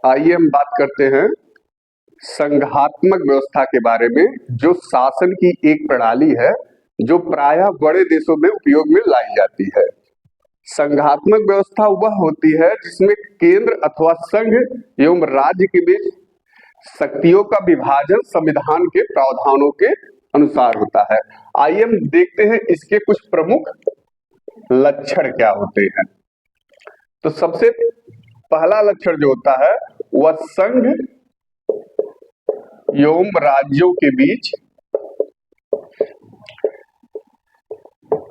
आइए हम बात करते हैं संघात्मक व्यवस्था के बारे में, जो शासन की एक प्रणाली है जो प्रायः बड़े देशों में उपयोग में लाई जाती है। संघात्मक व्यवस्था वह होती है जिसमें केंद्र अथवा संघ एवं राज्य के बीच शक्तियों का विभाजन संविधान के प्रावधानों के अनुसार होता है। आइए हम देखते हैं इसके कुछ प्रमुख लक्षण क्या होते हैं। तो सबसे पहला लक्षण जो होता है वह संघ एवं राज्यों के बीच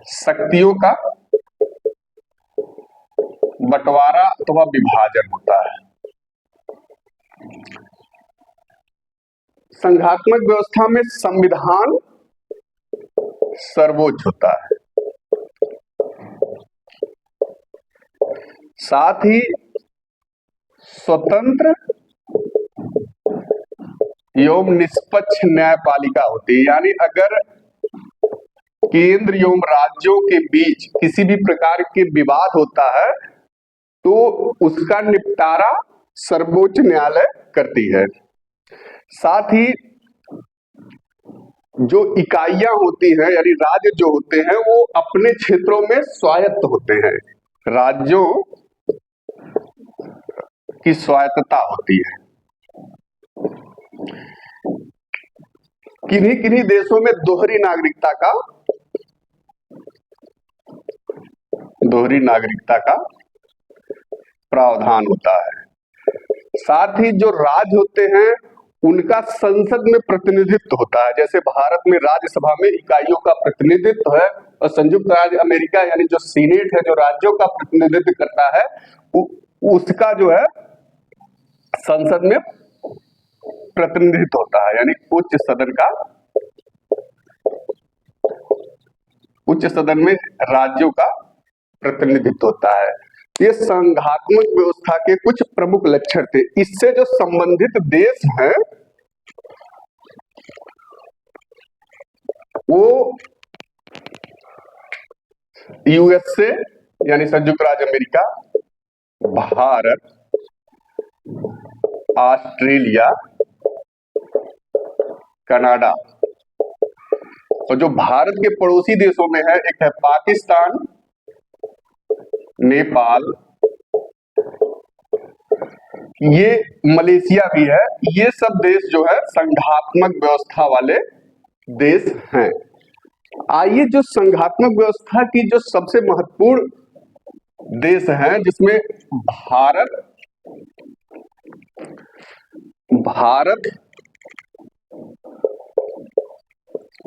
शक्तियों का बंटवारा अथवा विभाजन होता है। संघात्मक व्यवस्था में संविधान सर्वोच्च होता है, साथ ही स्वतंत्र एवं निष्पक्ष न्यायपालिका होती है। यानी अगर केंद्र एवं राज्यों के बीच किसी भी प्रकार के विवाद होता है तो उसका निपटारा सर्वोच्च न्यायालय करती है। साथ ही जो इकाइयां होती हैं यानी राज्य जो होते हैं वो अपने क्षेत्रों में स्वायत्त होते हैं। राज्यों की स्वायत्तता होती है। किन्हीं किन्हीं देशों में दोहरी नागरिकता का प्रावधान होता है। साथ ही जो राज्य होते हैं उनका संसद में प्रतिनिधित्व होता है। जैसे भारत में राज्यसभा में इकाइयों का प्रतिनिधित्व है और संयुक्त राज्य अमेरिका यानी जो सीनेट है जो राज्यों का प्रतिनिधित्व करता है उसका जो है संसद में प्रतिनिधित्व होता है। यानी उच्च सदन में राज्यों का प्रतिनिधित्व होता है। ये संघात्मक व्यवस्था के कुछ प्रमुख लक्षण थे। इससे जो संबंधित देश हैं वो यूएसए यानी संयुक्त राज्य अमेरिका, भारत, ऑस्ट्रेलिया, कनाडा, और जो भारत के पड़ोसी देशों में है एक है पाकिस्तान, नेपाल, ये मलेशिया भी है। ये सब देश जो है संघात्मक व्यवस्था वाले देश हैं। आइए जो संघात्मक व्यवस्था की जो सबसे महत्वपूर्ण देश हैं जिसमें भारत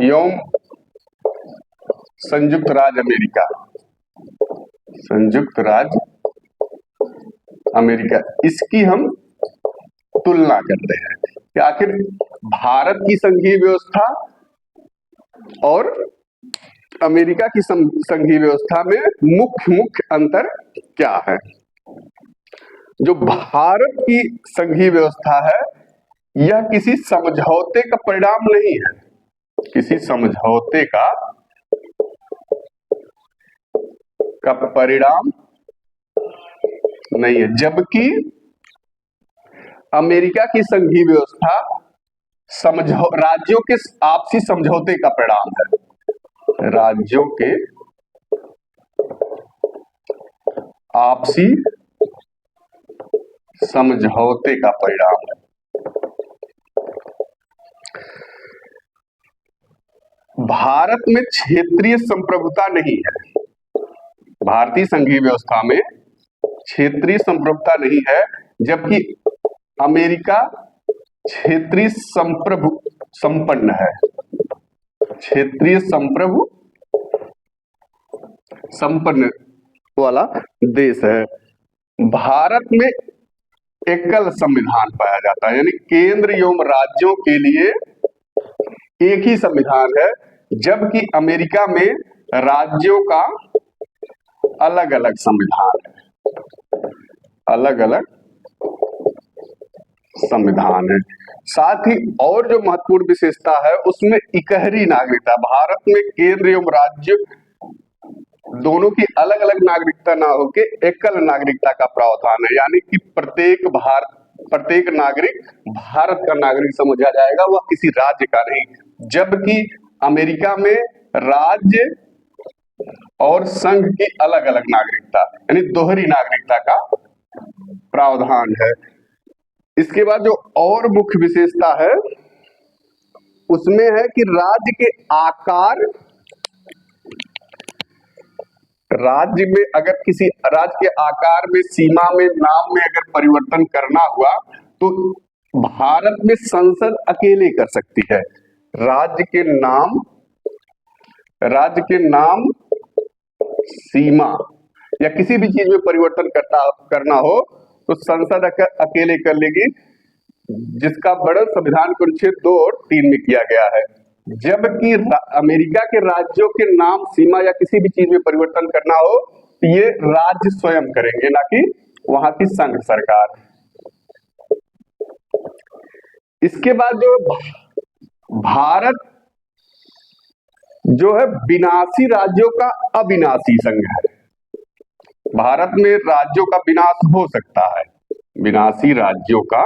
एवं संयुक्त राज्य अमेरिका इसकी हम तुलना करते हैं कि आखिर भारत की संघीय व्यवस्था और अमेरिका की संघीय व्यवस्था में मुख्य अंतर क्या है। जो भारत की संघीय व्यवस्था है यह किसी समझौते का परिणाम नहीं है, किसी समझौते का परिणाम नहीं है, जबकि अमेरिका की संघीय व्यवस्था राज्यों के आपसी समझौते का परिणाम है। राज्यों के आपसी समझौते का परिणाम है। भारत में क्षेत्रीय संप्रभुता नहीं है। भारतीय संघीय व्यवस्था में क्षेत्रीय संप्रभुता नहीं है, जबकि अमेरिका क्षेत्रीय संपन्न है, क्षेत्रीय संपन्न वाला देश है। भारत में एकल संविधान पाया जाता है, यानी केंद्र एवं राज्यों के लिए एक ही संविधान है, जबकि अमेरिका में राज्यों का अलग अलग संविधान है, अलग अलग संविधान है। साथ ही और जो महत्वपूर्ण विशेषता है उसमें इकहरी नागरिकता। भारत में केंद्र एवं राज्य दोनों की अलग अलग नागरिकता ना होके एकल नागरिकता का प्रावधान है, यानी कि प्रत्येक प्रत्येक नागरिक भारत का नागरिक समझा जाएगा, वह किसी राज्य का नहीं। जबकि अमेरिका में राज्य और संघ की अलग अलग नागरिकता, यानी दोहरी नागरिकता का प्रावधान है। इसके बाद जो और मुख्य विशेषता है उसमें है कि राज्य के आकार, राज्य में अगर किसी राज्य के आकार में, सीमा में, नाम में अगर परिवर्तन करना हुआ तो भारत में संसद अकेले कर सकती है। राज्य के नाम, सीमा या किसी भी चीज में परिवर्तन करना हो तो संसद अकेले कर लेगी, जिसका वर्णन संविधान के अनुच्छेद 2 और 3 में किया गया है। जबकि अमेरिका के राज्यों के नाम, सीमा या किसी भी चीज में परिवर्तन करना हो तो ये राज्य स्वयं करेंगे, ना कि वहां की संघ सरकार। इसके बाद जो भारत जो है विनाशी राज्यों का अविनाशी संघ है। भारत में राज्यों का विनाश हो सकता है, विनाशी राज्यों का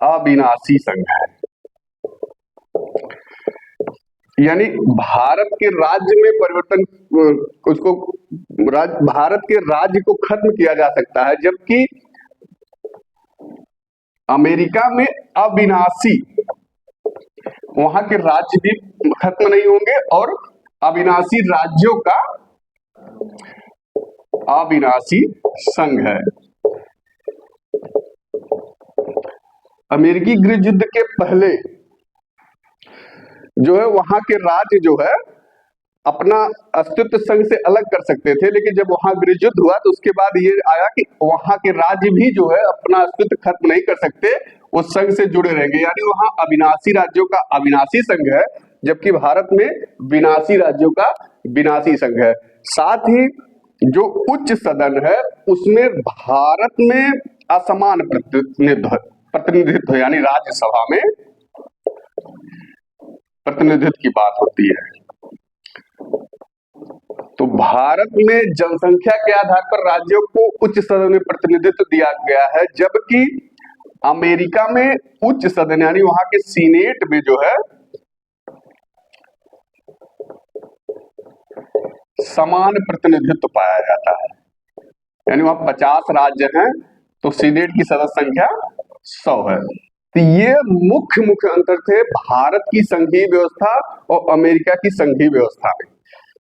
अविनाशी संघ है। यानी भारत के राज्य में परिवर्तन, उसको भारत के राज्य को खत्म किया जा सकता है, जबकि अमेरिका में अविनाशी, वहां के राज्य भी खत्म नहीं होंगे और अविनाशी राज्यों का अविनाशी संघ है। अमेरिकी गृह युद्ध के पहले जो है वहां के राज्य जो है अपना अस्तित्व संघ से अलग कर सकते थे, लेकिन जब वहां गृह युद्ध हुआ तो उसके बाद ये आया कि वहां के राज्य भी जो है अपना अस्तित्व खत्म नहीं कर सकते, वो संघ से जुड़े रहेंगे। यानी वहां अविनाशी राज्यों का अविनाशी संघ है, जबकि भारत में विनाशी राज्यों का विनाशी संघ है। साथ ही जो उच्च सदन है उसमें भारत में असमान प्रतिनिधित्व यानी राज्यसभा में प्रतिनिधित्व की बात होती है। तो भारत में जनसंख्या के आधार पर राज्यों को उच्च सदन में प्रतिनिधित्व दिया गया है, जबकि अमेरिका में उच्च सदन यानी वहां के सीनेट में जो है समान प्रतिनिधित्व पाया जाता है। यानी वहां 50 राज्य हैं तो सीनेट की सदस्य संख्या 100 है। तो ये मुख्य अंतर थे भारत की संघीय व्यवस्था और अमेरिका की संघीय व्यवस्था में।